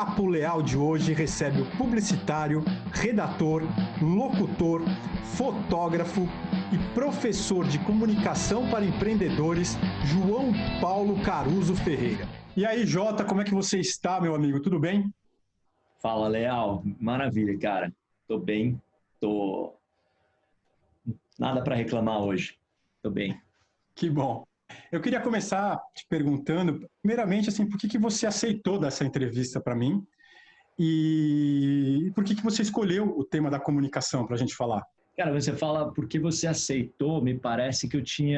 Papo Leal de hoje recebe o publicitário, redator, locutor, fotógrafo e professor de comunicação para empreendedores, João Paulo Caruso Ferreira. E aí, Jota, como é que você está, meu amigo? Tudo bem? Fala, Leal. Maravilha, cara. Tô bem. Nada para reclamar hoje. Tô bem. Que bom. Eu queria começar te perguntando, primeiramente, assim, por que você aceitou dar essa entrevista para mim e por que você escolheu o tema da comunicação para a gente falar? Cara, você fala por que você aceitou, me parece que que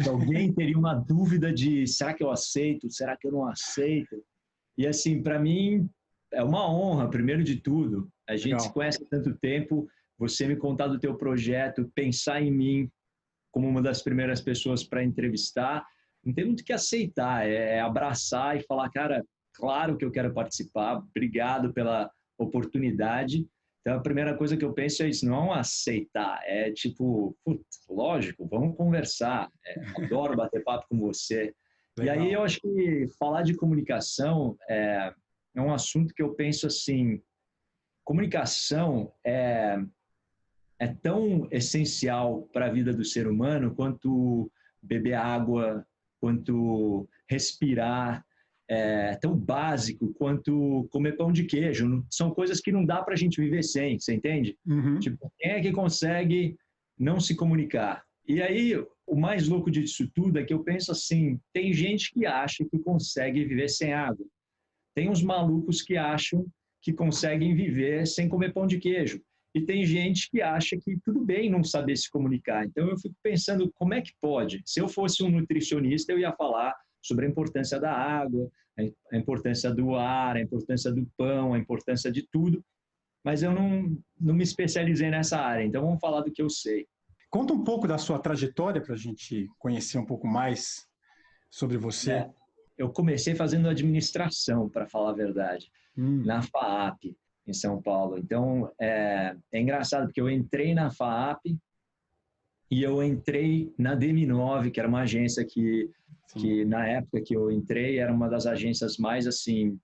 alguém teria uma dúvida de será que eu aceito, será que eu não aceito? E assim, para mim é uma honra, primeiro de tudo. A gente se conhece há tanto tempo, você me contar do teu projeto, pensar em mim como uma das primeiras pessoas para entrevistar, não tem muito o que aceitar, é abraçar e falar, cara, claro que eu quero participar, obrigado pela oportunidade. Então, a primeira coisa que eu penso é isso, não aceitar, é tipo, putz, lógico, vamos conversar, adoro bater papo com você. Legal. E aí eu acho que falar de comunicação é um assunto que eu penso assim, comunicação é tão essencial para a vida do ser humano quanto beber água, quanto respirar, é tão básico quanto comer pão de queijo. São coisas que não dá para a gente viver sem, você entende? Uhum. Tipo, quem é que consegue não se comunicar? E aí, o mais louco disso tudo é que eu penso assim, tem gente que acha que consegue viver sem água. Tem uns malucos que acham que conseguem viver sem comer pão de queijo. E tem gente que acha que tudo bem não saber se comunicar. Então, eu fico pensando, como é que pode? Se eu fosse um nutricionista, eu ia falar sobre a importância da água, a importância do ar, a importância do pão, a importância de tudo. Mas eu não me especializei nessa área. Então, vamos falar do que eu sei. Conta um pouco da sua trajetória para a gente conhecer um pouco mais sobre você. Eu comecei fazendo administração, para falar a verdade, na FAAP, em São Paulo. Então, é engraçado, porque eu entrei na FAAP e eu entrei na DM9, que era uma agência que na época que eu entrei, era uma das agências mais, assim,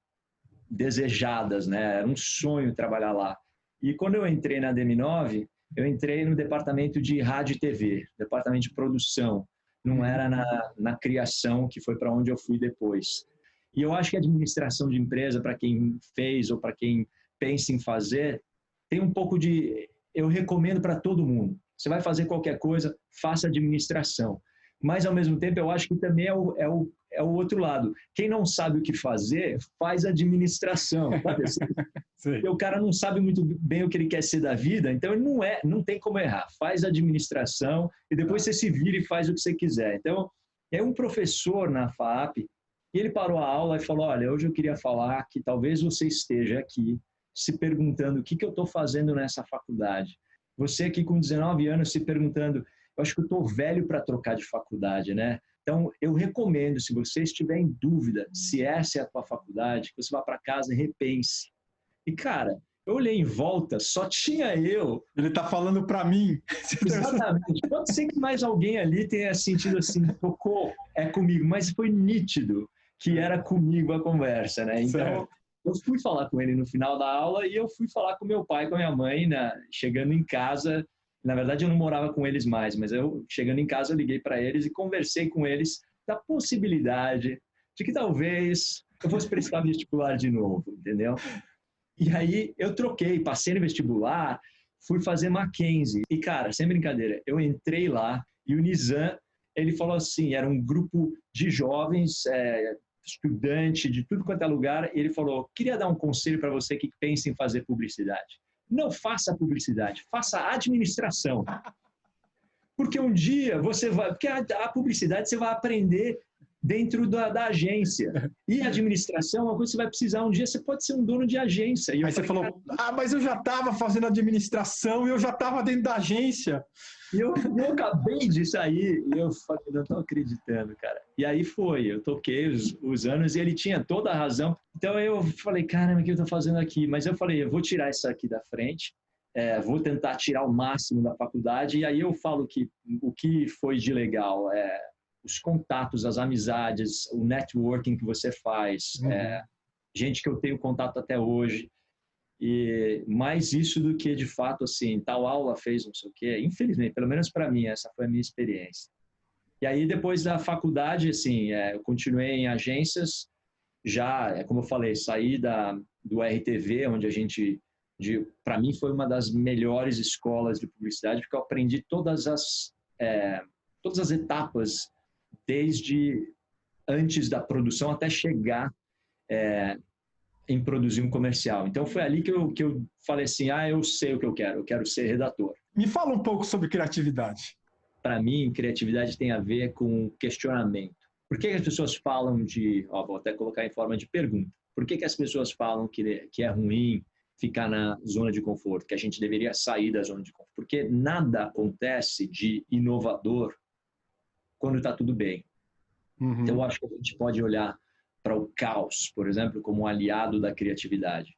desejadas, né? Era um sonho trabalhar lá. E quando eu entrei na DM9, eu entrei no departamento de rádio e TV, departamento de produção. Não era na criação, que foi para onde eu fui depois. E eu acho que a administração de empresa, para quem fez ou para quem pensa em fazer, tem um pouco de... Eu recomendo para todo mundo. Você vai fazer qualquer coisa, faça administração. Mas, ao mesmo tempo, eu acho que também é o outro lado. Quem não sabe o que fazer, faz administração. Sabe? Porque o cara não sabe muito bem o que ele quer ser da vida, então ele não tem como errar. Faz administração e depois você se vira e faz o que você quiser. Então, é um professor na FAAP e ele parou a aula e falou, olha, hoje eu queria falar que talvez você esteja aqui se perguntando o que eu estou fazendo nessa faculdade. Você aqui com 19 anos se perguntando, eu acho que eu estou velho para trocar de faculdade, né? Então, eu recomendo, se você estiver em dúvida se essa é a tua faculdade, que você vá para casa e repense. E, cara, eu olhei em volta, só tinha eu. Ele está falando para mim. Exatamente. Pode ser que mais alguém ali tenha sentido assim, tocou, é comigo, mas foi nítido que era comigo a conversa, né? Então, eu fui falar com ele no final da aula e eu fui falar com meu pai e com a minha mãe, né? Chegando em casa. Na verdade, eu não morava com eles mais, mas eu, chegando em casa, eu liguei para eles e conversei com eles da possibilidade de que talvez eu fosse prestar vestibular de novo, entendeu? E aí eu troquei, passei no vestibular, fui fazer Mackenzie. E, cara, sem brincadeira, eu entrei lá e o Nizam, ele falou assim, era um grupo de jovens, estudante de tudo quanto é lugar, e ele falou, queria dar um conselho para você que pensa em fazer publicidade. Não faça publicidade, faça administração. Porque um dia você vai... Porque a publicidade você vai aprender dentro da agência. E a administração é uma coisa que você vai precisar um dia, você pode ser um dono de agência. E aí você falou, mas eu já estava fazendo administração e eu já estava dentro da agência. E eu acabei de sair e eu falei, não estou acreditando, cara. E aí foi, eu toquei os anos e ele tinha toda a razão. Então eu falei, caramba, o que eu estou fazendo aqui? Mas eu falei, eu vou tirar isso aqui da frente, vou tentar tirar o máximo da faculdade. E aí eu falo que o que foi de legal os contatos, as amizades, o networking que você faz, gente que eu tenho contato até hoje. E mais isso do que, de fato, assim, tal aula fez não sei o quê. Infelizmente, pelo menos para mim, essa foi a minha experiência. E aí, depois da faculdade, assim, eu continuei em agências, já, como eu falei, saí do RTV, onde a gente, para mim, foi uma das melhores escolas de publicidade, porque eu aprendi todas as etapas, desde antes da produção até chegar em produzir um comercial. Então, foi ali que eu falei assim, eu sei o que eu quero ser redator. Me fala um pouco sobre criatividade. Para mim, criatividade tem a ver com questionamento. Por que as pessoas falam vou até colocar em forma de pergunta, por que as pessoas falam que é ruim ficar na zona de conforto, que a gente deveria sair da zona de conforto? Porque nada acontece de inovador quando está tudo bem. Uhum. Então, eu acho que a gente pode olhar para o caos, por exemplo, como um aliado da criatividade.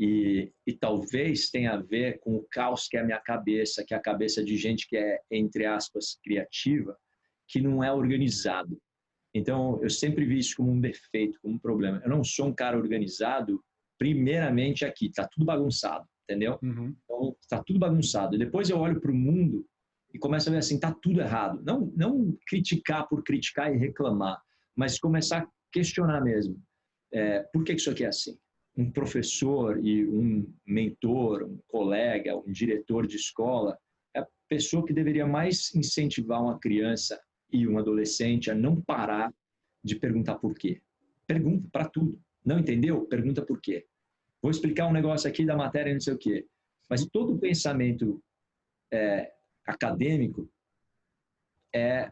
E talvez tenha a ver com o caos que é a minha cabeça, que é a cabeça de gente que é, entre aspas, criativa, que não é organizado. Então, eu sempre vi isso como um defeito, como um problema. Eu não sou um cara organizado, primeiramente aqui, está tudo bagunçado, entendeu? Uhum. Então, está tudo bagunçado. E depois eu olho para o mundo e começo a ver assim, está tudo errado. Não criticar por criticar e reclamar, mas começar a questionar mesmo. Por que isso aqui é assim? Um professor e um mentor, um colega, um diretor de escola é a pessoa que deveria mais incentivar uma criança e um adolescente a não parar de perguntar por quê. Pergunta para tudo. Não entendeu? Pergunta por quê. Vou explicar um negócio aqui da matéria, não sei o quê. Mas todo pensamento acadêmico é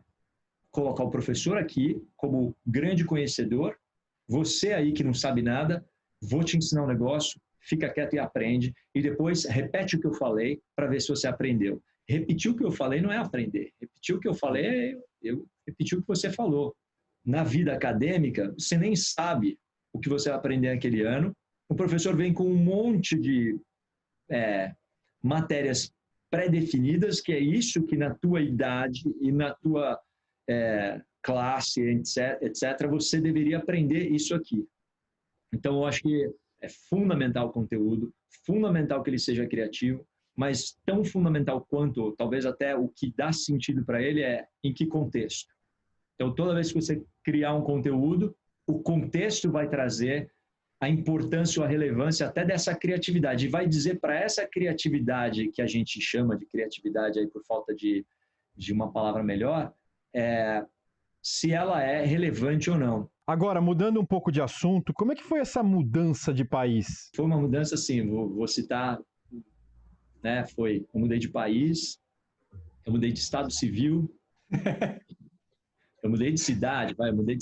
colocar o professor aqui como grande conhecedor, você aí que não sabe nada, vou te ensinar um negócio, fica quieto e aprende, e depois repete o que eu falei para ver se você aprendeu. Repetir o que eu falei não é aprender. Repetir o que eu falei eu repeti o que você falou. Na vida acadêmica, você nem sabe o que você vai aprender naquele ano. O professor vem com um monte de matérias pré-definidas, que é isso que na tua idade e na tua classe, etc., você deveria aprender isso aqui. Então, eu acho que é fundamental o conteúdo, fundamental que ele seja criativo, mas tão fundamental quanto, talvez até o que dá sentido para ele é em que contexto. Então, toda vez que você criar um conteúdo, o contexto vai trazer a importância ou a relevância até dessa criatividade. E vai dizer para essa criatividade, que a gente chama de criatividade aí por falta de uma palavra melhor, se ela é relevante ou não. Agora, mudando um pouco de assunto, como é que foi essa mudança de país? Foi uma mudança, assim, vou citar, eu mudei de país, eu mudei de estado civil, eu mudei de cidade, mudei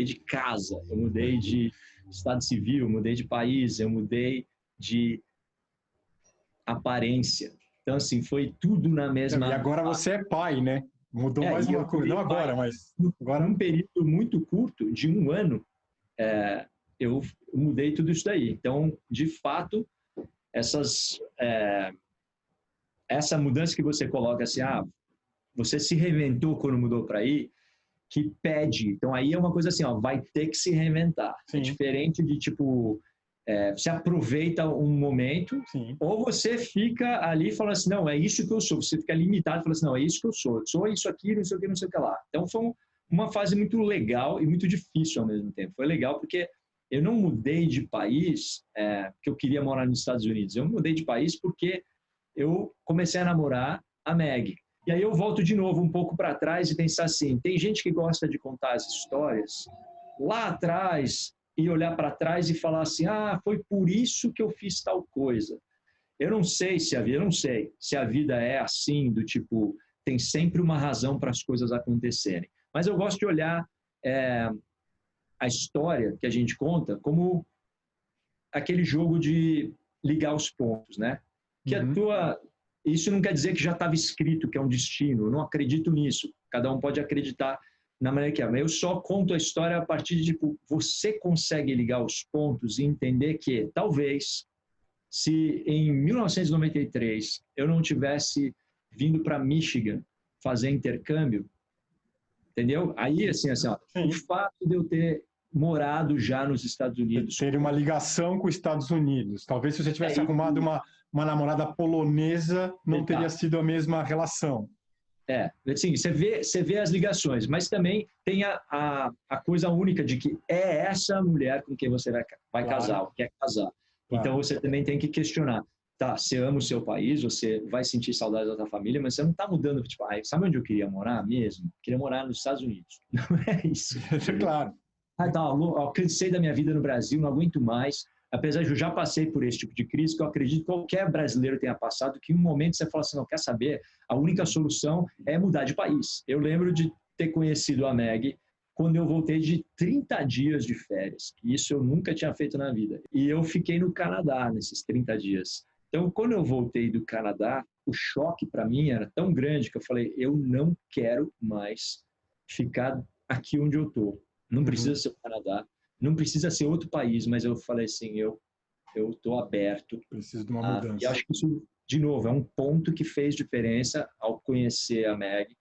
de casa, eu mudei de estado civil, mudei de país, eu mudei de aparência. Então, assim, foi tudo na mesma... E agora você é pai, né? Mudou mais uma coisa. Não agora, mas... Agora... Num período muito curto, de 1 ano, eu mudei tudo isso daí. Então, de fato, essa mudança que você coloca assim, você se reinventou quando mudou para aí, que pede. Então, aí é uma coisa assim, vai ter que se reinventar. Sim. É diferente de, você aproveita um momento, sim, ou você fica ali e fala assim, não, é isso que eu sou. Você fica limitado e fala assim, não, é isso que eu sou isso aqui, não sei o que, não sei o que lá. Então, foi uma fase muito legal e muito difícil ao mesmo tempo. Foi legal porque eu não mudei de país porque eu queria morar nos Estados Unidos. Eu mudei de país porque eu comecei a namorar a Meg. E aí eu volto de novo um pouco para trás e pensar assim, tem gente que gosta de contar as histórias lá atrás e olhar para trás e falar assim, foi por isso que eu fiz tal coisa. Eu não sei se a vida é assim, do tipo, tem sempre uma razão para as coisas acontecerem. Mas eu gosto de olhar a história que a gente conta como aquele jogo de ligar os pontos, né? Que isso não quer dizer que já estava escrito que é um destino. Eu não acredito nisso. Cada um pode acreditar na maneira que é. Mas eu só conto a história a partir de, você consegue ligar os pontos e entender que, talvez, se em 1993 eu não tivesse vindo para Michigan fazer intercâmbio, entendeu? Aí, assim, o fato de eu ter morado já nos Estados Unidos. Ter uma ligação com os Estados Unidos. Talvez se você tivesse arrumado uma namorada polonesa, não teria sido a mesma relação. Assim, você vê as ligações, mas também tem a coisa única de que é essa mulher com quem você vai casar, ou quer casar. Claro. Então, você também tem que questionar. Tá, você ama o seu país, você vai sentir saudade da sua família, mas você não está mudando. Tipo, sabe onde eu queria morar mesmo? Eu queria morar nos Estados Unidos. Não é isso. Claro. Eu cansei da minha vida no Brasil, não aguento mais. Apesar de eu já passei por esse tipo de crise, que eu acredito que qualquer brasileiro tenha passado, que em um momento você fala assim, não quer saber, a única solução é mudar de país. Eu lembro de ter conhecido a Meg quando eu voltei de 30 dias de férias. Isso eu nunca tinha feito na vida. E eu fiquei no Canadá nesses 30 dias. Então, quando eu voltei do Canadá, o choque para mim era tão grande que eu falei, eu não quero mais ficar aqui onde eu estou. Não precisa ser o Canadá, não precisa ser outro país, mas eu falei assim, eu estou aberto. Preciso de uma mudança. E acho que isso, de novo, é um ponto que fez diferença ao conhecer a Meg.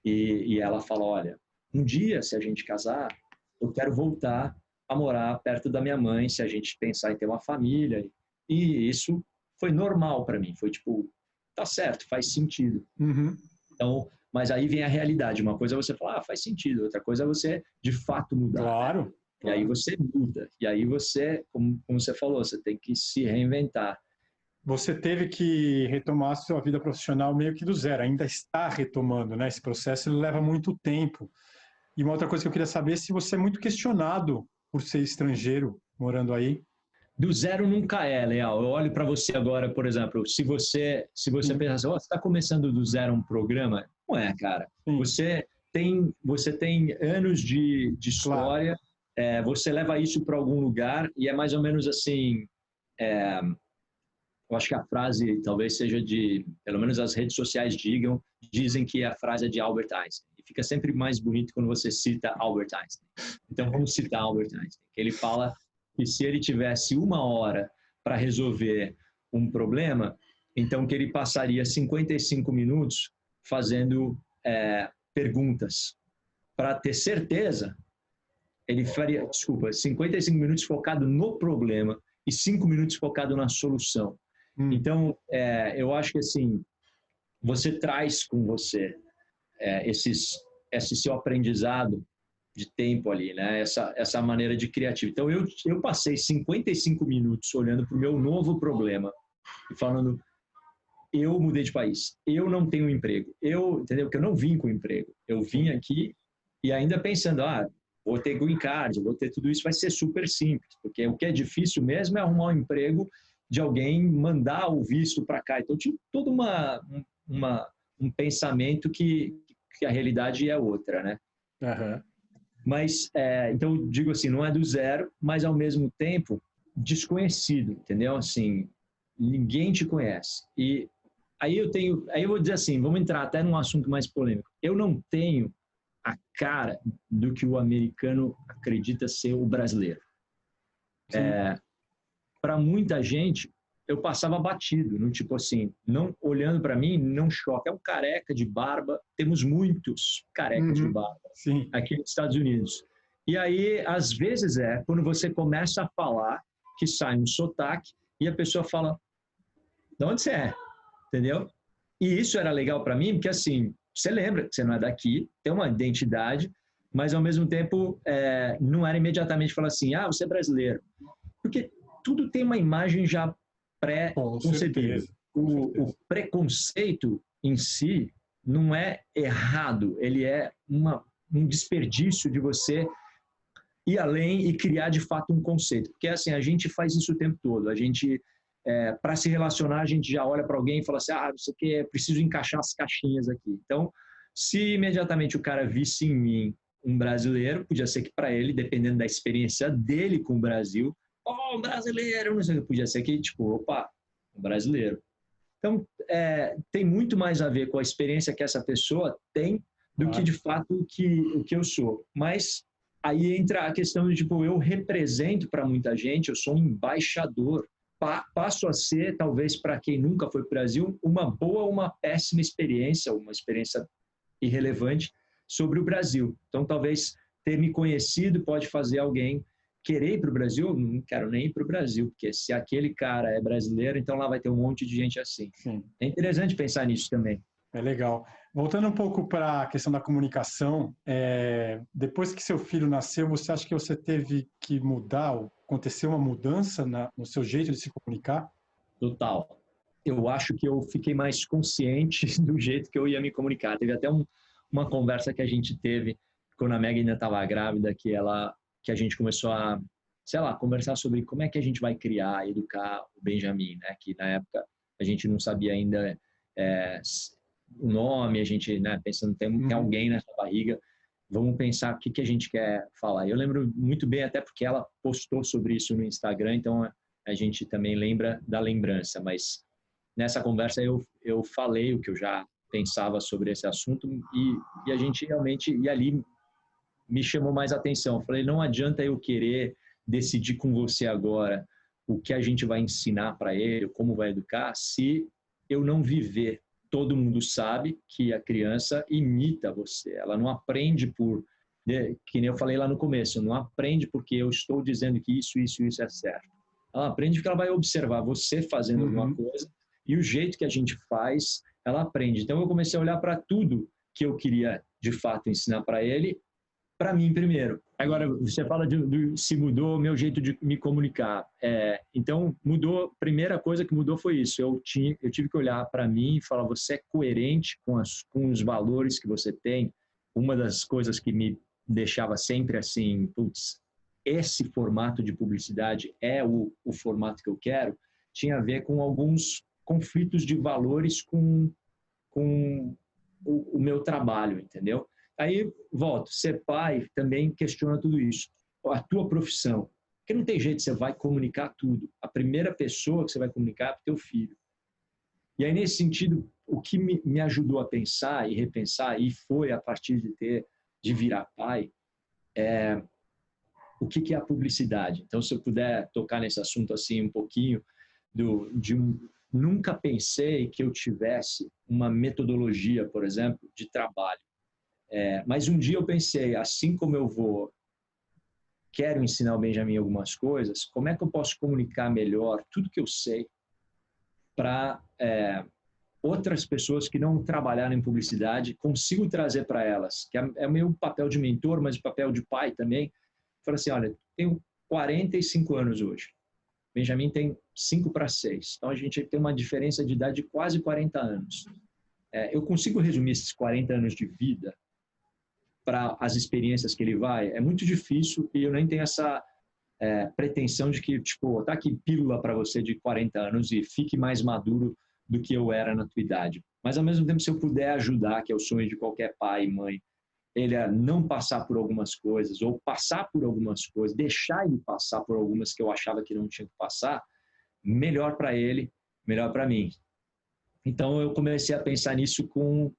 E ela falou, olha, um dia, se a gente casar, eu quero voltar a morar perto da minha mãe, se a gente pensar em ter uma família. E isso foi normal para mim, foi tipo, tá certo, faz sentido. Então, mas aí vem a realidade, uma coisa é você falar, faz sentido, outra coisa é você de fato mudar. Claro. E aí você muda, e aí você, como você falou, você tem que se reinventar. Você teve que retomar a sua vida profissional meio que do zero, ainda está retomando, né? Esse processo ele leva muito tempo. E uma outra coisa que eu queria saber é se você é muito questionado por ser estrangeiro morando aí. Do zero nunca é, Leal. Eu olho para você agora, por exemplo, se você pensar assim, você está começando do zero um programa, não é, cara. Você tem anos de história, claro. Você leva isso para algum lugar e é mais ou menos assim, eu acho que a frase talvez seja pelo menos as redes sociais dizem que a frase é de Albert Einstein. E fica sempre mais bonito quando você cita Albert Einstein. Então vamos citar Albert Einstein, que ele fala que se ele tivesse 1 hora para resolver um problema, então que ele passaria 55 minutos fazendo perguntas. Para ter certeza, ele faria, 55 minutos focado no problema e 5 minutos focado na solução. Então, eu acho que assim, você traz com você esse seu aprendizado de tempo ali, né? Essa maneira de criativo. Então, eu passei 55 minutos olhando para o meu novo problema e falando, eu mudei de país, eu não tenho emprego, entendeu? Que eu não vim com emprego, eu vim aqui e ainda pensando, vou ter green card, vou ter tudo isso, vai ser super simples, porque o que é difícil mesmo é arrumar um emprego de alguém mandar o visto para cá. Então, tinha todo um pensamento que a realidade é outra, né? Mas, então, eu digo assim, não é do zero, mas ao mesmo tempo desconhecido, entendeu? Assim, ninguém te conhece. E aí eu vou dizer assim, vamos entrar até num assunto mais polêmico. Eu não tenho a cara do que o americano acredita ser o brasileiro. Para muita gente, eu passava batido, não tipo assim, não olhando para mim, não choca. É um careca de barba, temos muitos carecas de barba aqui nos Estados Unidos. E aí, às vezes quando você começa a falar, que sai um sotaque e a pessoa fala, de onde você é? Entendeu? E isso era legal para mim, porque assim, você lembra que você não é daqui, tem uma identidade, mas ao mesmo tempo não era imediatamente falar assim, você é brasileiro. Porque tudo tem uma imagem já pré-concebida. O preconceito em si não é errado, ele é um desperdício de você ir além e criar de fato um conceito. Porque assim, a gente faz isso o tempo todo. A gente, para se relacionar, a gente já olha para alguém e fala assim, não sei o que, preciso encaixar as caixinhas aqui. Então, se imediatamente o cara visse em mim um brasileiro, podia ser que para ele, dependendo da experiência dele com o Brasil, um brasileiro, não sei, podia ser que, tipo, um brasileiro. Então, tem muito mais a ver com a experiência que essa pessoa tem do que, de fato, o que eu sou. Mas aí entra a questão de, tipo, eu represento para muita gente, eu sou um embaixador. Passo a ser, talvez, para quem nunca foi para o Brasil, uma boa ou uma péssima experiência, uma experiência irrelevante sobre o Brasil. Então, talvez ter me conhecido pode fazer alguém querer ir para o Brasil. Eu não quero nem ir para o Brasil, porque se aquele cara é brasileiro, então lá vai ter um monte de gente assim. Sim. É interessante pensar nisso também. É legal. Voltando um pouco para a questão da comunicação, depois que seu filho nasceu, você acha que você teve que mudar, ou aconteceu uma mudança no seu jeito de se comunicar? Total. Eu acho que eu fiquei mais consciente do jeito que eu ia me comunicar. Teve até uma conversa que a gente teve quando a Meg ainda estava grávida, que a gente começou a, sei lá, conversar sobre como é que a gente vai criar, educar o Benjamin, né? Que na época a gente não sabia ainda o nome, a gente, né, pensando, tem alguém nessa barriga, vamos pensar o que a gente quer falar. Eu lembro muito bem, até porque ela postou sobre isso no Instagram, então a gente também lembra da lembrança, mas nessa conversa eu falei o que eu já pensava sobre esse assunto e a gente realmente, e ali me chamou mais atenção. Eu falei, não adianta eu querer decidir com você agora o que a gente vai ensinar para ele, como vai educar, se eu não viver. Todo mundo sabe que a criança imita você, ela não aprende que nem eu falei lá no começo, não aprende porque eu estou dizendo que isso é certo. Ela aprende porque ela vai observar você fazendo alguma coisa e o jeito que a gente faz, ela aprende. Então eu comecei a olhar para tudo que eu queria de fato ensinar para ele, para mim primeiro. Agora, você fala se mudou o meu jeito de me comunicar. Então, mudou, primeira coisa que mudou foi isso. Eu tive que olhar para mim e falar, você é coerente com os valores que você tem? Uma das coisas que me deixava sempre assim, putz, esse formato de publicidade é o formato que eu quero, tinha a ver com alguns conflitos de valores com o meu trabalho, entendeu? Aí, volto, ser pai também questiona tudo isso. A tua profissão, porque não tem jeito, você vai comunicar tudo. A primeira pessoa que você vai comunicar é para o teu filho. E aí, nesse sentido, o que me ajudou a pensar e repensar, e foi a partir de virar pai, o que é a publicidade. Então, se eu puder tocar nesse assunto assim um pouquinho, nunca pensei que eu tivesse uma metodologia, por exemplo, de trabalho. Mas um dia eu pensei, assim como quero ensinar o Benjamin algumas coisas, como é que eu posso comunicar melhor tudo que eu sei para outras pessoas que não trabalharam em publicidade, consigo trazer para elas, que é o meu papel de mentor, mas o papel de pai também. Falei assim, olha, tenho 45 anos hoje, Benjamin tem 5 para 6, então a gente tem uma diferença de idade de quase 40 anos. Eu consigo resumir esses 40 anos de vida para as experiências que ele vai? É muito difícil e eu nem tenho essa pretensão de que, tipo, tá aqui pílula para você de 40 anos e fique mais maduro do que eu era na tua idade. Mas, ao mesmo tempo, se eu puder ajudar, que é o sonho de qualquer pai e mãe, ele a não passar por algumas coisas, ou passar por algumas coisas, deixar ele passar por algumas que eu achava que não tinha que passar, melhor para ele, melhor para mim. Então, eu comecei a pensar nisso com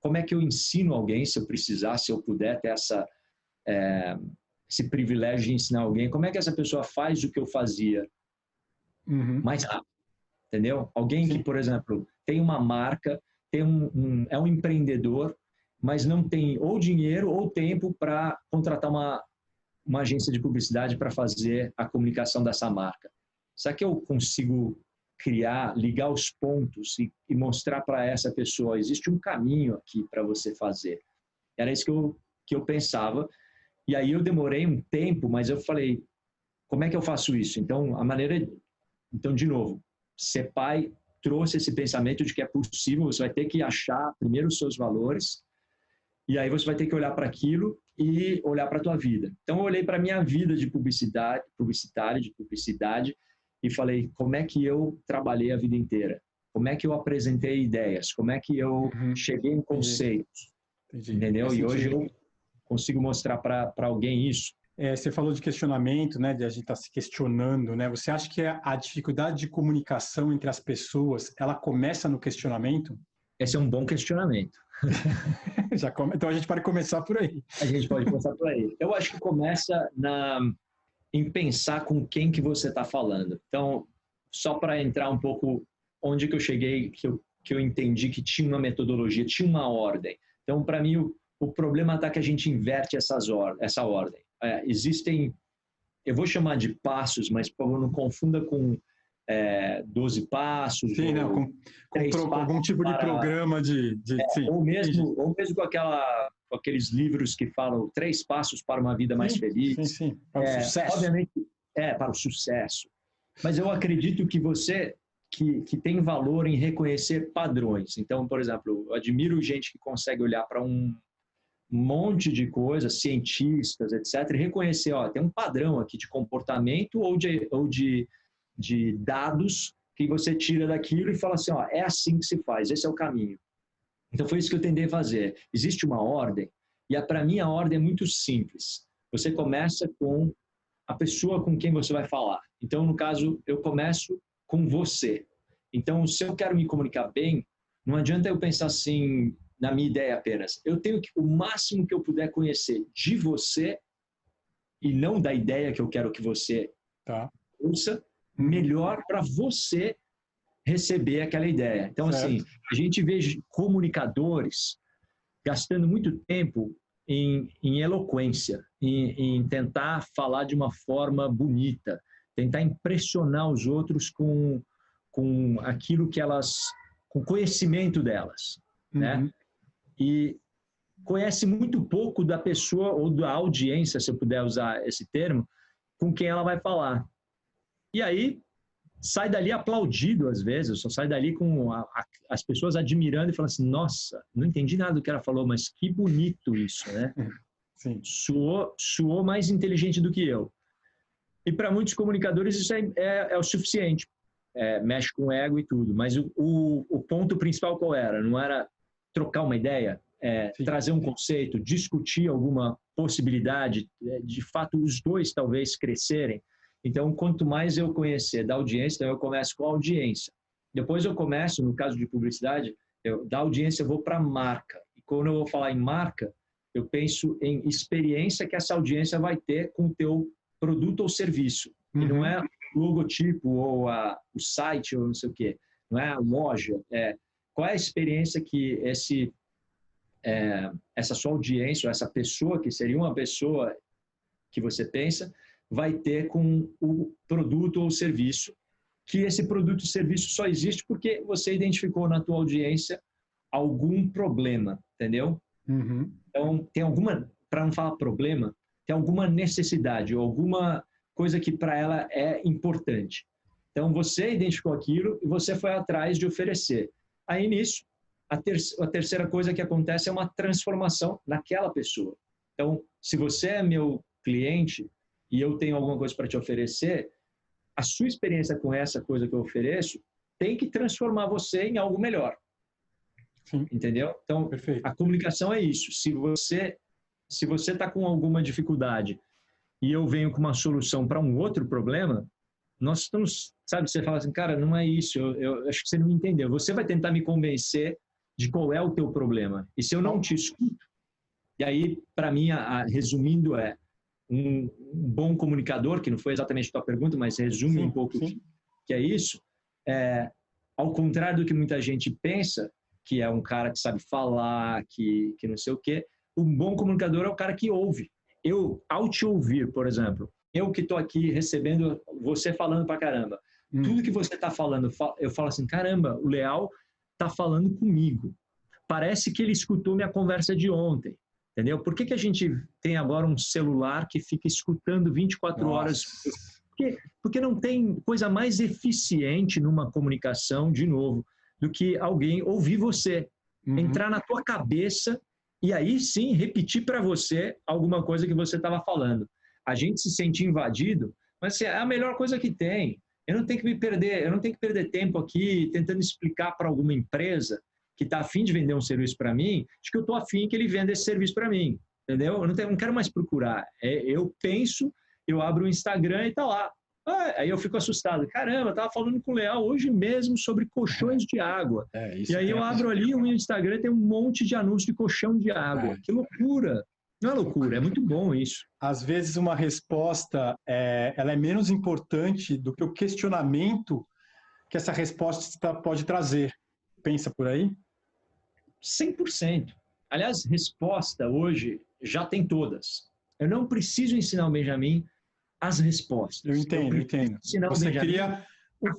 como é que eu ensino alguém, se eu precisar, se eu puder ter esse privilégio de ensinar alguém, como é que essa pessoa faz o que eu fazia mais rápido, entendeu? Alguém que, por exemplo, tem uma marca, é um empreendedor, mas não tem ou dinheiro ou tempo para contratar uma agência de publicidade para fazer a comunicação dessa marca. Será que eu consigo ligar os pontos e mostrar para essa pessoa, existe um caminho aqui para você fazer? Era isso que eu pensava. E aí eu demorei um tempo, mas eu falei, como é que eu faço isso? Então, de novo, ser pai trouxe esse pensamento de que é possível, você vai ter que achar primeiro os seus valores, e aí você vai ter que olhar para aquilo e olhar para a tua vida. Então, eu olhei para a minha vida de publicidade, e falei, como é que eu trabalhei a vida inteira? Como é que eu apresentei ideias? Como é que eu cheguei em conceitos? Entendi. Entendeu? E hoje eu consigo mostrar para alguém isso. Você falou de questionamento, né, de a gente estar se questionando, né? Você acha que a dificuldade de comunicação entre as pessoas, ela começa no questionamento? Esse é um bom questionamento. Então a gente pode começar por aí. A gente pode começar por aí. Eu acho que começa em pensar com quem que você está falando. Então, só para entrar um pouco onde que eu cheguei, que eu entendi que tinha uma metodologia, tinha uma ordem. Então, para mim, o problema está que a gente inverte essa ordem. Existem, eu vou chamar de passos, mas por favor não confunda com 12 passos. Sim, não, com algum tipo de programa sim, ou mesmo com aqueles livros que falam 3 passos para uma vida mais feliz. Sim, para o sucesso. Obviamente, para o sucesso. Mas eu acredito que você que tem valor em reconhecer padrões. Então, por exemplo, eu admiro gente que consegue olhar para um monte de coisas, cientistas, etc., e reconhecer, tem um padrão aqui de comportamento ou de dados que você tira daquilo e fala assim, é assim que se faz, esse é o caminho. Então, foi isso que eu tentei fazer. Existe uma ordem, e para mim a ordem é muito simples. Você começa com a pessoa com quem você vai falar. Então, no caso, eu começo com você. Então, se eu quero me comunicar bem, não adianta eu pensar assim, na minha ideia apenas. Eu tenho que, o máximo que eu puder conhecer de você, e não da ideia que eu quero que você ouça, melhor para você receber aquela ideia. Então, certo. Assim, a gente vê comunicadores gastando muito tempo em eloquência, em tentar falar de uma forma bonita, tentar impressionar os outros com aquilo que elas, com conhecimento delas, né? E conhece muito pouco da pessoa ou da audiência, se eu puder usar esse termo, com quem ela vai falar. E aí sai dali aplaudido às vezes, só sai dali com as pessoas admirando e falando assim, nossa, não entendi nada do que ela falou, mas que bonito isso, né? Sim. Soou mais inteligente do que eu. E para muitos comunicadores isso é o suficiente. Mexe com o ego e tudo. Mas o ponto principal qual era? Não era trocar uma ideia, trazer um conceito, discutir alguma possibilidade, de fato os dois talvez crescerem. Então, quanto mais eu conhecer da audiência, então eu começo com a audiência. Depois eu começo, no caso de publicidade, da audiência eu vou para a marca. E quando eu vou falar em marca, eu penso em experiência que essa audiência vai ter com o teu produto ou serviço. E não é o logotipo ou o site ou não sei o quê. Não é a loja. Qual é a experiência que essa sua audiência, ou essa pessoa, que seria uma pessoa que você pensa, vai ter com o produto ou serviço, que esse produto ou serviço só existe porque você identificou na tua audiência algum problema, entendeu? Então, tem alguma, para não falar problema, tem alguma necessidade ou alguma coisa que para ela é importante. Então, você identificou aquilo e você foi atrás de oferecer. Aí, nisso, a terceira coisa que acontece é uma transformação naquela pessoa. Então, se você é meu cliente e eu tenho alguma coisa para te oferecer, a sua experiência com essa coisa que eu ofereço tem que transformar você em algo melhor. Sim. Entendeu? Então, perfeito. A comunicação é isso. Se você está com alguma dificuldade e eu venho com uma solução para um outro problema, nós estamos, sabe, você fala assim, cara, não é isso, eu acho que você não entendeu. Você vai tentar me convencer de qual é o teu problema. E se eu não te escuto, e aí, para mim, resumindo, um bom comunicador, que não foi exatamente a tua pergunta, mas resume um pouco que é isso, ao contrário do que muita gente pensa, que é um cara que sabe falar, que não sei o quê, um bom comunicador é o cara que ouve. Eu, ao te ouvir, por exemplo, eu que estou aqui recebendo você falando pra caramba, tudo que você está falando, eu falo assim, caramba, o Leal está falando comigo. Parece que ele escutou minha conversa de ontem. Entendeu? Por que a gente tem agora um celular que fica escutando 24 horas? Porque não tem coisa mais eficiente numa comunicação, de novo, do que alguém ouvir você, entrar na tua cabeça e aí sim repetir para você alguma coisa que você estava falando. A gente se sente invadido, mas assim, é a melhor coisa que tem. Eu não tenho que perder tempo aqui tentando explicar para alguma empresa que está afim de vender um serviço para mim, de que eu estou afim que ele venda esse serviço para mim, entendeu? Eu não quero mais procurar. Eu penso, eu abro o Instagram e está lá. Aí eu fico assustado. Caramba, eu estava falando com o Leal hoje mesmo sobre colchões de água. E aí eu abro ali o Instagram e tem um monte de anúncios de colchão de água. Que loucura! Não é loucura, é muito bom isso. Às vezes uma resposta ela é menos importante do que o questionamento que essa resposta pode trazer. Pensa por aí? 100%. Aliás, resposta hoje já tem todas. Eu não preciso ensinar o Benjamin as respostas. Eu entendo. Você cria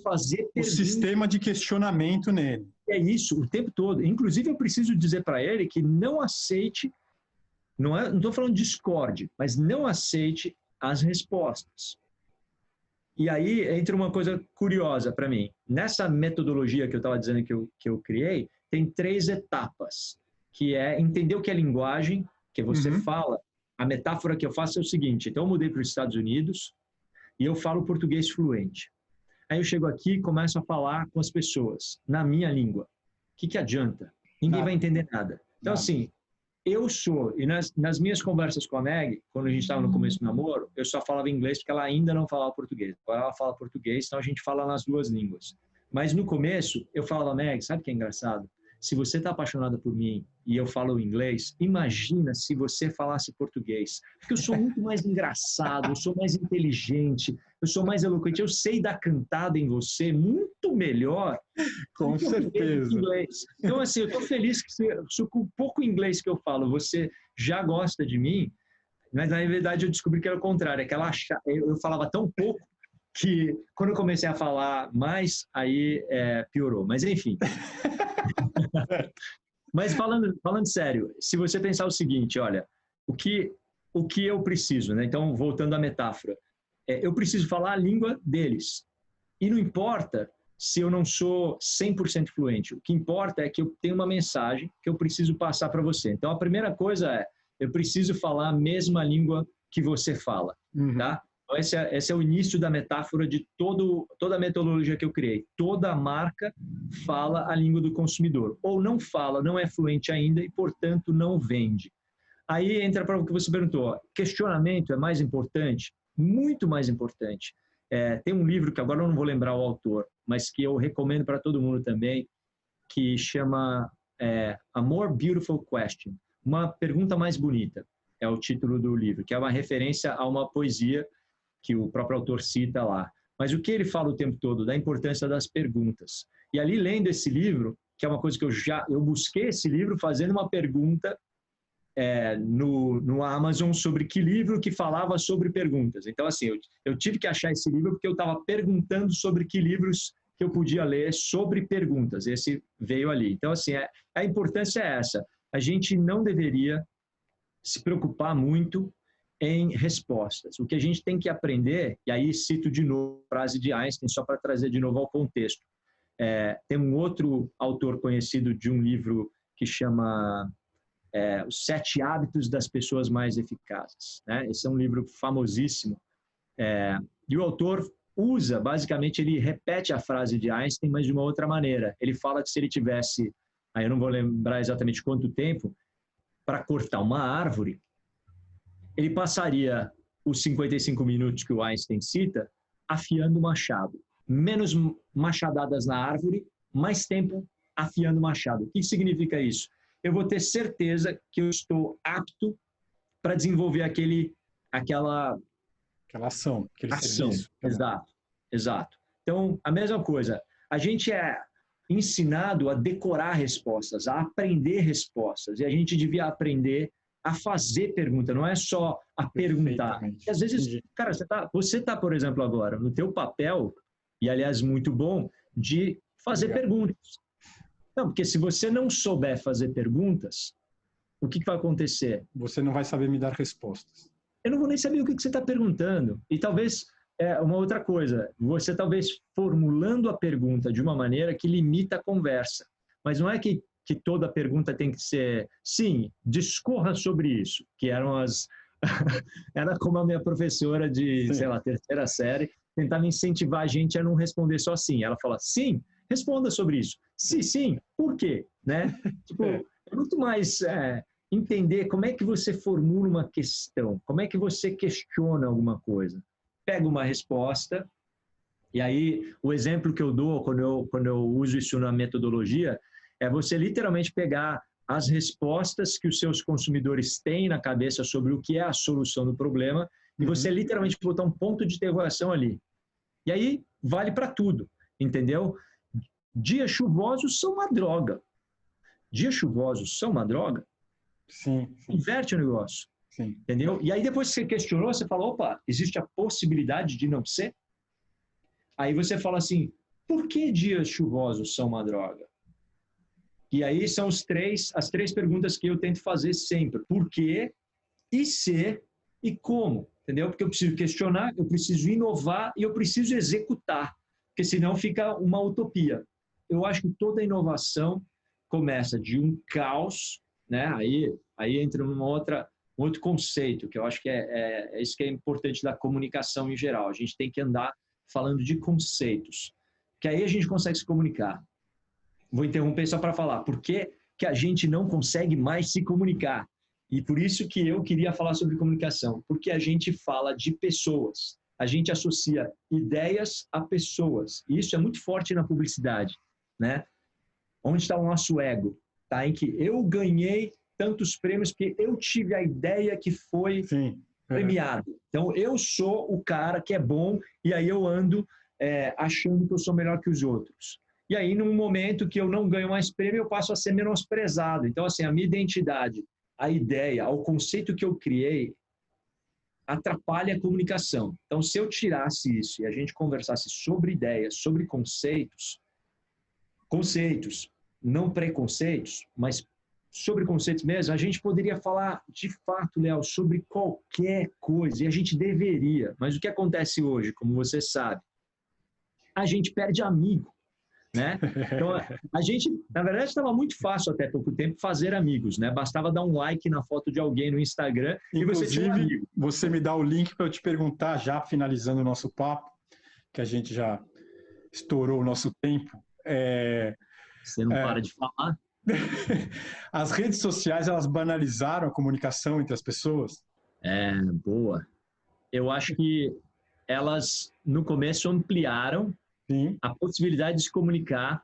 fazer o sistema de questionamento nele. É isso, o tempo todo. Inclusive, eu preciso dizer para ele que não aceite, não estou falando discorde, mas não aceite as respostas. E aí entra uma coisa curiosa para mim. Nessa metodologia que eu estava dizendo que eu criei, tem 3 etapas, que é entender o que é linguagem, que você fala. A metáfora que eu faço é o seguinte: então eu mudei para os Estados Unidos e eu falo português fluente. Aí eu chego aqui e começo a falar com as pessoas na minha língua. O que adianta? Ninguém vai entender nada. Então, assim, eu sou... E nas minhas conversas com a Meg, quando a gente estava no começo do namoro, eu só falava inglês porque ela ainda não falava português. Agora ela fala português, então a gente fala nas 2 línguas. Mas no começo, eu falava, Meg, sabe o que é engraçado? Se você está apaixonada por mim e eu falo inglês, imagina se você falasse português. Porque eu sou muito mais engraçado, eu sou mais inteligente, eu sou mais eloquente, eu sei dar cantada em você muito melhor. Com certeza. Então, assim, eu estou feliz que com o pouco inglês que eu falo, você já gosta de mim, mas na verdade eu descobri que era o contrário, é que eu falava tão pouco que quando eu comecei a falar mais, aí piorou. Mas enfim... Mas falando sério, se você pensar o seguinte, olha, o que eu preciso, né? Então, voltando à metáfora, eu preciso falar a língua deles. E não importa se eu não sou 100% fluente. O que importa é que eu tenho uma mensagem que eu preciso passar para você. Então, a primeira coisa é, eu preciso falar a mesma língua que você fala, tá? Então, esse é o início da metáfora de toda a metodologia que eu criei. Toda marca fala a língua do consumidor. Ou não fala, não é fluente ainda e, portanto, não vende. Aí entra para o que você perguntou. Questionamento é mais importante? Muito mais importante. Tem um livro que agora eu não vou lembrar o autor, mas que eu recomendo para todo mundo também, que chama A More Beautiful Question. Uma pergunta mais bonita. É o título do livro, que é uma referência a uma poesia que o próprio autor cita lá. Mas o que ele fala o tempo todo? Da importância das perguntas. E ali, lendo esse livro, que é uma coisa que eu busquei esse livro fazendo uma pergunta no Amazon sobre que livro que falava sobre perguntas. Então, assim, eu tive que achar esse livro porque eu estava perguntando sobre que livros que eu podia ler sobre perguntas. Esse veio ali. Então, assim, a importância é essa. A gente não deveria se preocupar muito em respostas. O que a gente tem que aprender, e aí cito de novo a frase de Einstein, só para trazer de novo ao contexto. Tem um outro autor conhecido de um livro que chama Os 7 Hábitos das Pessoas Mais Eficazes, né? Esse é um livro famosíssimo. E o autor basicamente, ele repete a frase de Einstein, mas de uma outra maneira. Ele fala que se ele tivesse, aí eu não vou lembrar exatamente quanto tempo, para cortar uma árvore, ele passaria os 55 minutos que o Einstein cita afiando o machado. Menos machadadas na árvore, mais tempo afiando o machado. O que significa isso? Eu vou ter certeza que eu estou apto para desenvolver aquela ação, aquele serviço. Exato. Então, a mesma coisa. A gente é ensinado a decorar respostas, a aprender respostas, e a gente devia aprender a fazer pergunta, não é só a perguntar. E às vezes, cara, você tá, por exemplo, agora no teu papel, e aliás muito bom, de fazer perguntas. Não, porque se você não souber fazer perguntas, o que vai acontecer? Você não vai saber me dar respostas. Eu não vou nem saber o que você está perguntando. E talvez, uma outra coisa, você talvez formulando a pergunta de uma maneira que limita a conversa. Mas não é que toda pergunta tem que ser, sim, discorra sobre isso, que eram era como a minha professora de, sei lá, 3ª série, tentava incentivar a gente a não responder só sim. Ela fala, sim, responda sobre isso. Sim, por quê? Né? Tipo, é muito mais entender como é que você formula uma questão, como é que você questiona alguma coisa. Pega uma resposta, e aí o exemplo que eu dou quando eu uso isso na metodologia é você literalmente pegar as respostas que os seus consumidores têm na cabeça sobre o que é a solução do problema e você literalmente botar um ponto de interrogação ali. E aí vale para tudo, entendeu? Dias chuvosos são uma droga. Dias chuvosos são uma droga? Sim. Inverte o negócio. Sim. Entendeu? E aí depois que você questionou, você fala, opa, existe a possibilidade de não ser? Aí você fala assim, por que dias chuvosos são uma droga? E aí são as três perguntas que eu tento fazer sempre. Por quê? E se? E como? Entendeu? Porque eu preciso questionar, eu preciso inovar e eu preciso executar. Porque senão fica uma utopia. Eu acho que toda inovação começa de um caos, né? Aí entra um outro conceito, que eu acho que é isso que é importante da comunicação em geral. A gente tem que andar falando de conceitos, que aí a gente consegue se comunicar. Vou interromper só para falar, por que a gente não consegue mais se comunicar? E por isso que eu queria falar sobre comunicação, porque a gente fala de pessoas, a gente associa ideias a pessoas, e isso é muito forte na publicidade, né? Onde está o nosso ego? Tá? Em que eu ganhei tantos prêmios porque eu tive a ideia que foi premiado. Então, eu sou o cara que é bom e aí eu ando achando que eu sou melhor que os outros. E aí, num momento que eu não ganho mais prêmio, eu passo a ser menosprezado. Então, assim, a minha identidade, a ideia, o conceito que eu criei atrapalha a comunicação. Então, se eu tirasse isso e a gente conversasse sobre ideias, sobre conceitos, não preconceitos, mas sobre conceitos mesmo, a gente poderia falar de fato, Léo, sobre qualquer coisa, e a gente deveria. Mas o que acontece hoje, como você sabe, a gente perde amigo, né? Então, a gente, na verdade, estava muito fácil até pouco tempo fazer amigos, né? Bastava dar um like na foto de alguém no Instagram e você tinha um amigo. Você me dá o link para eu te perguntar, já finalizando o nosso papo, que a gente já estourou o nosso tempo. Você não para de falar? As redes sociais, elas banalizaram a comunicação entre as pessoas? Boa. Eu acho que elas, no começo, ampliaram a possibilidade de se comunicar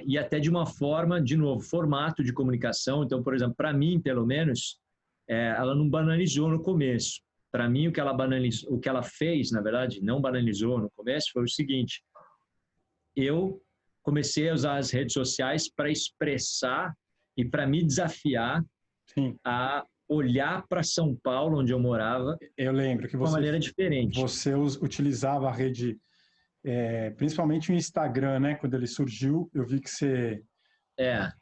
e até de uma forma, de novo, formato de comunicação. Então, por exemplo, para mim, pelo menos, ela não banalizou no começo. Para mim, o que ela fez, na verdade, não banalizou no começo, foi o seguinte: eu comecei a usar as redes sociais para expressar e para me desafiar a olhar para São Paulo, onde eu morava, eu lembro que de uma maneira diferente. Você utilizava a rede, principalmente o Instagram, né? Quando ele surgiu, eu vi que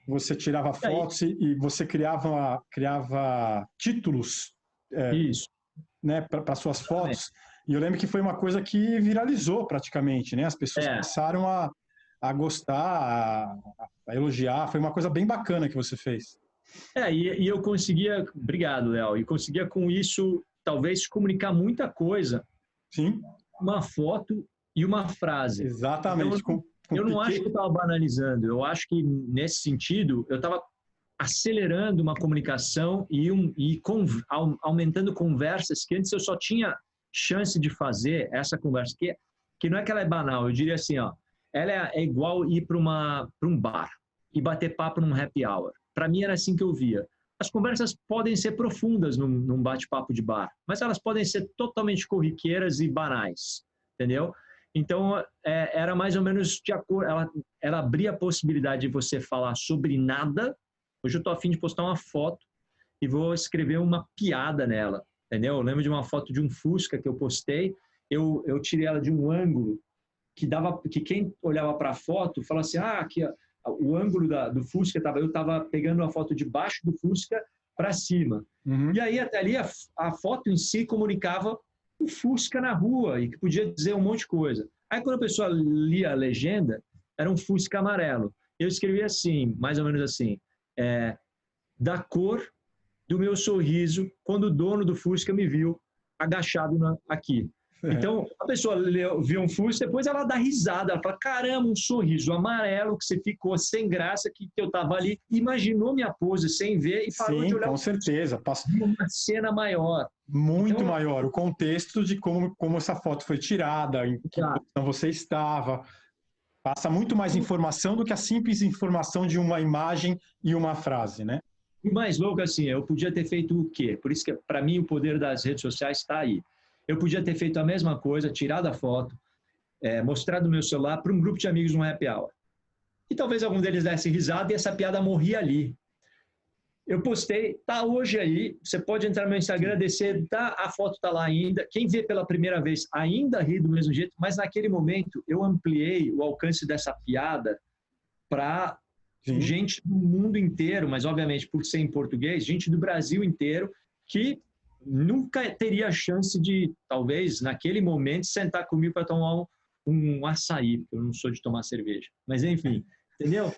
você tirava fotos e você criava títulos né, para suas fotos. E eu lembro que foi uma coisa que viralizou praticamente, né? As pessoas passaram a gostar, a elogiar. Foi uma coisa bem bacana que você fez. E eu conseguia... Obrigado, Léo. E conseguia, com isso, talvez comunicar muita coisa. Sim. Uma foto e uma frase. Exatamente. Então, eu não acho que eu estava banalizando. Eu acho que, nesse sentido, eu estava acelerando uma comunicação e aumentando conversas que antes eu só tinha chance de fazer essa conversa. Que não é que ela é banal. Eu diria assim, ó, ela é igual ir para um bar e bater papo num happy hour. Para mim era assim que eu via. As conversas podem ser profundas num bate-papo de bar, mas elas podem ser totalmente corriqueiras e banais, entendeu? Então, era mais ou menos de acordo. Ela abria a possibilidade de você falar sobre nada. Hoje eu estou a fim de postar uma foto e vou escrever uma piada nela, entendeu? Eu lembro de uma foto de um Fusca que eu postei. Eu tirei ela de um ângulo que quem olhava para a foto falava assim, aqui, o ângulo do Fusca, eu estava pegando a foto de baixo do Fusca para cima. Uhum. E aí, até ali, a foto em si comunicava o Fusca na rua e que podia dizer um monte de coisa. Aí, quando a pessoa lia a legenda, era um Fusca amarelo. Eu escrevi assim, mais ou menos assim, da cor do meu sorriso quando o dono do Fusca me viu agachado aqui. Então, a pessoa viu um Fusca, depois ela dá risada, ela fala, caramba, um sorriso amarelo que você ficou sem graça, que eu estava ali, imaginou minha pose sem ver e parou de olhar. Com certeza. Uma cena maior. Muito maior. O contexto de como essa foto foi tirada, em que posição você estava. Passa muito mais informação do que a simples informação de uma imagem e uma frase, né? O mais louco, assim, eu podia ter feito o quê? Por isso que, para mim, o poder das redes sociais está aí. Eu podia ter feito a mesma coisa, tirado a foto, mostrado o meu celular para um grupo de amigos no happy hour. E talvez algum deles desse risada e essa piada morria ali. Eu postei, tá hoje aí, você pode entrar no meu Instagram, descer, tá, a foto tá lá ainda. Quem vê pela primeira vez ainda ri do mesmo jeito, mas naquele momento eu ampliei o alcance dessa piada para gente do mundo inteiro, mas obviamente por ser em português, gente do Brasil inteiro que nunca teria a chance de, talvez, naquele momento, sentar comigo para tomar um açaí, porque eu não sou de tomar cerveja. Mas enfim, entendeu?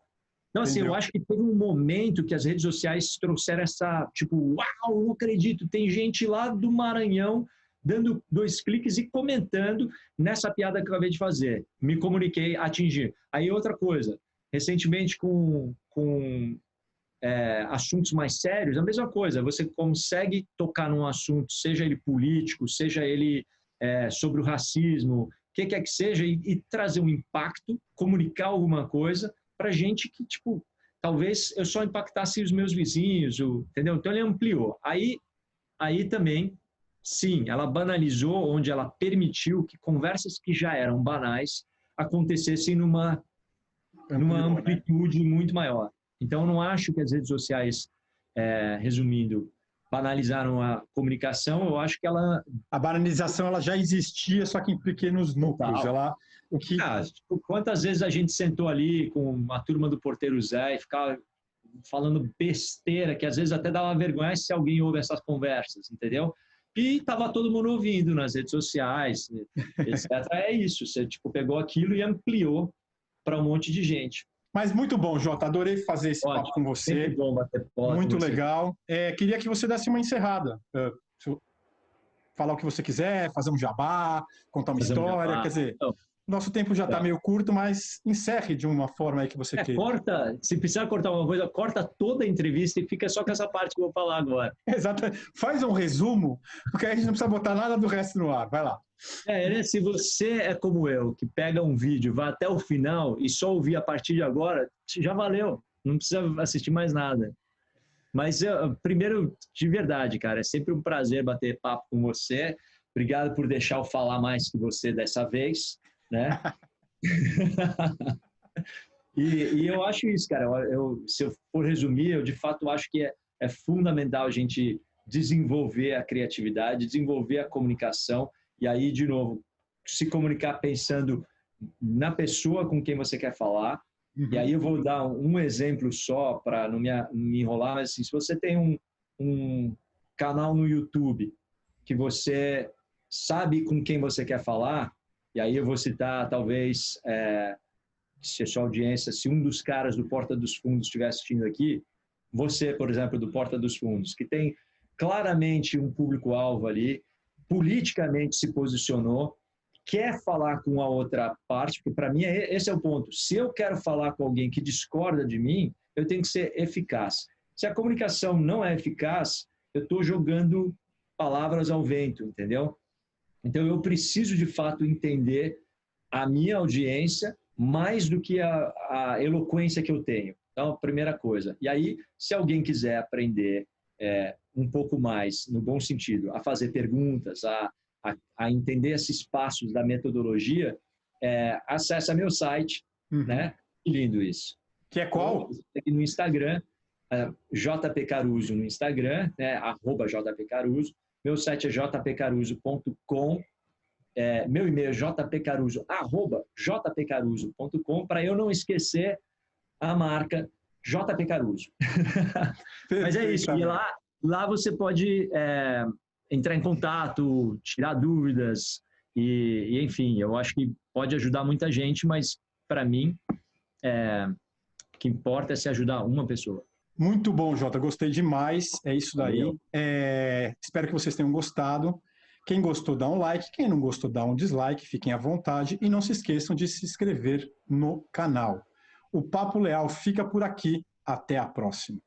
Então, assim, eu acho que teve um momento que as redes sociais trouxeram essa, tipo, uau, não acredito, tem gente lá do Maranhão dando 2 cliques e comentando nessa piada que eu acabei de fazer. Me comuniquei, atingi. Aí outra coisa, recentemente com assuntos mais sérios, a mesma coisa, você consegue tocar num assunto, seja ele político, seja ele sobre o racismo, o que quer que seja, e trazer um impacto, comunicar alguma coisa para gente que, tipo, talvez eu só impactasse os meus vizinhos, entendeu? Então ele ampliou. Aí também, sim, ela banalizou, onde ela permitiu que conversas que já eram banais acontecessem numa amplitude muito maior. Então, eu não acho que as redes sociais, resumindo, banalizaram a comunicação. Eu acho que a banalização ela já existia, só que em pequenos núcleos. Quantas vezes a gente sentou ali com a turma do Porteiro Zé e ficava falando besteira, que às vezes até dava vergonha se alguém ouve essas conversas, entendeu? E estava todo mundo ouvindo nas redes sociais, etc. É isso, você tipo, pegou aquilo e ampliou para um monte de gente. Mas muito bom, Jota. Adorei fazer esse papo com você. Bom bater muito legal. Queria que você desse uma encerrada. Falar o que você quiser, fazer um jabá, contar uma história. Quer dizer, nosso tempo já está meio curto, mas encerre de uma forma aí que você queira. Corta, se precisar cortar uma coisa, corta toda a entrevista e fica só com essa parte que eu vou falar agora. Exato. Faz um resumo, porque aí a gente não precisa botar nada do resto no ar. Vai lá. Né? Se você é como eu, que pega um vídeo, vai até o final e só ouvir a partir de agora, já valeu. Não precisa assistir mais nada. Mas, primeiro, de verdade, cara, é sempre um prazer bater papo com você. Obrigado por deixar eu falar mais que você dessa vez, né? e eu acho isso, cara. Se eu for resumir, eu de fato acho que é fundamental a gente desenvolver a criatividade, desenvolver a comunicação. E aí, de novo, se comunicar pensando na pessoa com quem você quer falar. Uhum. E aí eu vou dar um exemplo só para não me enrolar, mas assim, se você tem um canal no YouTube que você sabe com quem você quer falar, e aí eu vou citar, talvez, se a sua audiência, se um dos caras do Porta dos Fundos estiver assistindo aqui, você, por exemplo, do Porta dos Fundos, que tem claramente um público-alvo ali, politicamente se posicionou, quer falar com a outra parte, porque para mim esse é o ponto. Se eu quero falar com alguém que discorda de mim, eu tenho que ser eficaz. Se a comunicação não é eficaz, eu estou jogando palavras ao vento, entendeu? Então eu preciso de fato entender a minha audiência mais do que a eloquência que eu tenho. Então, primeira coisa. E aí, se alguém quiser aprender um pouco mais, no bom sentido, a fazer perguntas, a entender esses passos da metodologia, acessa meu site, né? Que lindo isso. Que é qual? Aqui no Instagram, JP Caruso no Instagram, né? @JP Caruso. Meu site é jpcaruso.com. Meu e-mail é jpcaruso@jpcaruso.com, para eu não esquecer a marca JP Caruso. Mas é isso. E lá você pode entrar em contato, tirar dúvidas e, enfim, eu acho que pode ajudar muita gente, mas para mim o que importa é se ajudar uma pessoa. Muito bom, Jota. Gostei demais. É isso daí. Espero que vocês tenham gostado. Quem gostou, dá um like. Quem não gostou, dá um dislike. Fiquem à vontade. E não se esqueçam de se inscrever no canal. O Papo Leal fica por aqui. Até a próxima.